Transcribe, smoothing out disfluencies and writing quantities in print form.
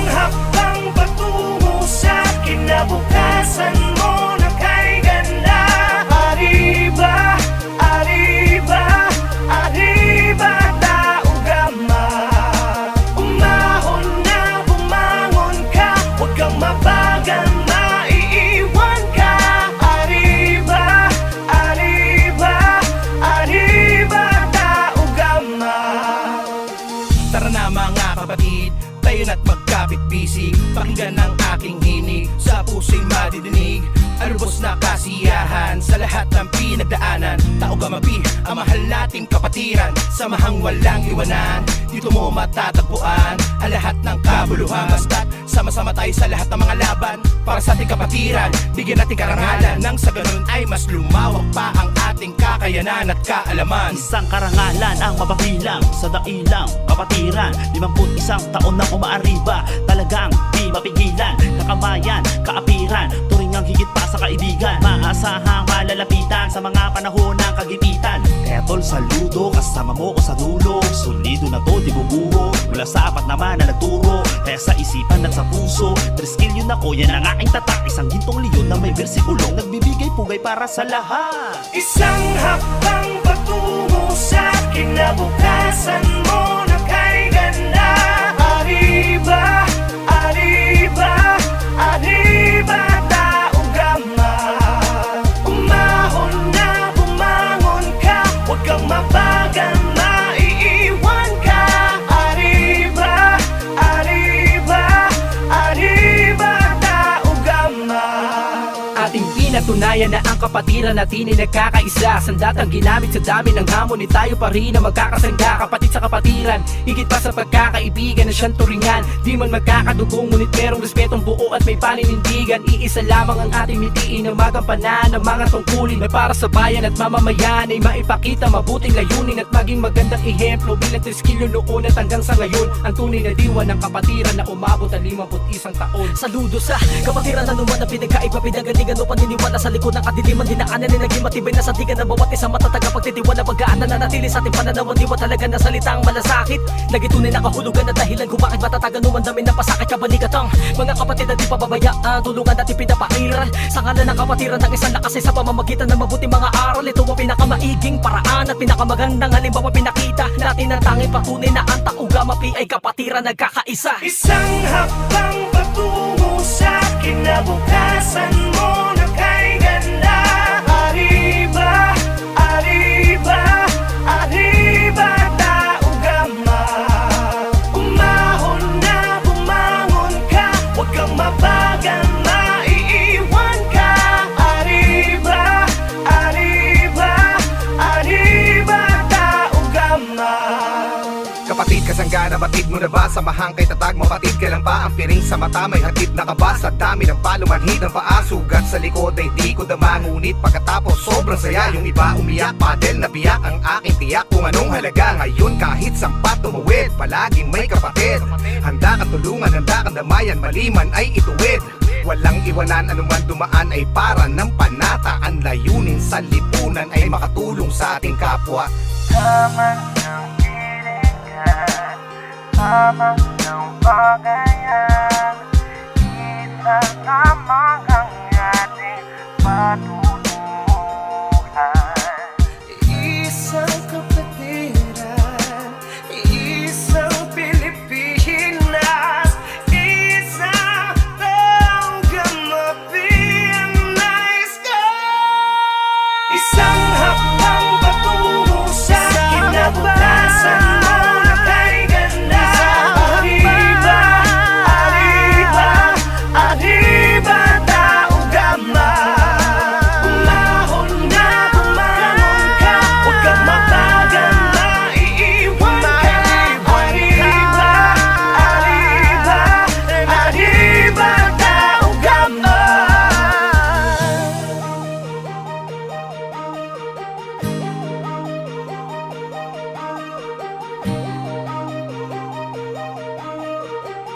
hakbang patungo sa kinabukasan mo na kay ganda. Arriba, arriba, arriba, tao gama. Umahon na bumangon ka, huwag kang mabagal, maiiwan ka. Arriba, arriba, arriba, tao gama. Tara na mga kapatid, tayo na't magkapit-bisig. Pakinggan ang aking hinig, sa puso'y madidinig. Alubos na kasiyahan sa lahat ng pinagdaanan. Tao gamapi, ang mahal nating kapatiran. Samahang walang iwanan, dito mo matatagpuan ang lahat ng kabuluhan. Basta't sama-sama tayo sa lahat ng mga laban para sa ating kapatiran. Bigyan natin karangalan, nang sa ganun ay mas lumawak pa ang ating kakayanan at kaalaman. Isang karangalan ang mapabilang sa dailang kapatiran. 51 taon nang umaariba, talagang di mapigilan. Kakamayan, kaapiran, turingang higit pa sa kaibigan. Maasahang malalapitan sa mga panahon ng kagipitan. Kaya tol, saludo, kasama mo ko sa dulo. Solido na to, di bubuho, mula sa apat naman na nagturo. Kaya sa isipan at sa puso, 3 skill yun ako, yan ang aking tatak. Isang gintong leon na may bersikulong nagbibigay pugay para sa lahat. Isang hakbang patungo sa kinabukasan mo na kay ganda. Arriba, arriba, arriba, tao gama. Umahon na bumangon ka, huwag kang mabagal, maiiwan ka. Arriba, arriba, arriba, tao gama. Ating pinatunayan na ang kapatiran natin ay nagkakaisa. Sandatang ginamit sa dami ng hamon, ni tayo pa rin na magkakasangga. Kapatid sa kapatiran, higit pa sa pagkakaibigan na siyang turingan. Di man magkakadugong, ngunit merong respetong buo at may paninindigan. Iisa lamang ang ating mitiin na magampanan ng mga tungkulin na para sa bayan at mamamayan ay maipakita mabuting layunin at maging magandang ehemplo bilang 3 skill noon at hanggang sa ngayon. Ang tunay na diwa ng kapatiran na umabot ang 51 taon. Saludo sa kapatiran na naman ang pinagkaiba, pinagalingan o paniniwala sa likod ng kadiliman. Dinaanan na naging matibay na sandigan ng bawat isang matatag. Pagtitiwala, pagkaan na nanatili sa ating pananaw. Diwa talaga na salitang malasakit, nagitunay na kahulugan na dahilan kung bakit matatagan numandamin na pasakit kabalikatang mga kapatid na di pababayaan. Tulungan natin pinapairan sa ngalan ng kapatiran ng isang lakas sa pamamagitan ng mabuting mga aral. Ito ang pinakamaiging paraan at pinakamagandang halimbawa pinakita natin ang tanging patunay na ang Tao Gamapi ay kapatiran nagkakaisa. Isang hakbang patungo sa kinabukasan mo na kay ganda. Arriba, arriba, arriba, tao gama. Umahon na bumangon ka, huwag kang mabagal, maiiwan ka. Arriba, arriba, arriba, tao gama. Kapatid, kasanggana, batid mo na ba? Samahang kay tatag, mapatid ka lang ba? Ang piring sa mata, may hatid na ka ba? Sa dami ng palumanhid ng paa, sugat sa likod ay di ko dama. Ngunit pagkatapos sobrang saya, yung iba umiyak, padel na biyak. Ang aking tiyak kung anong halaga ngayon, kahit sampat tumuwid, palaging may kapatid. Handa kang tulungan, handa kang damayan, maliman ay ituwid. Walang iwanan, anuman dumaan ay para ng panata. Ang layunin sa lipunan ay makatulong sa ating kapwa. Tama ng hilingan, tama ng bagayan.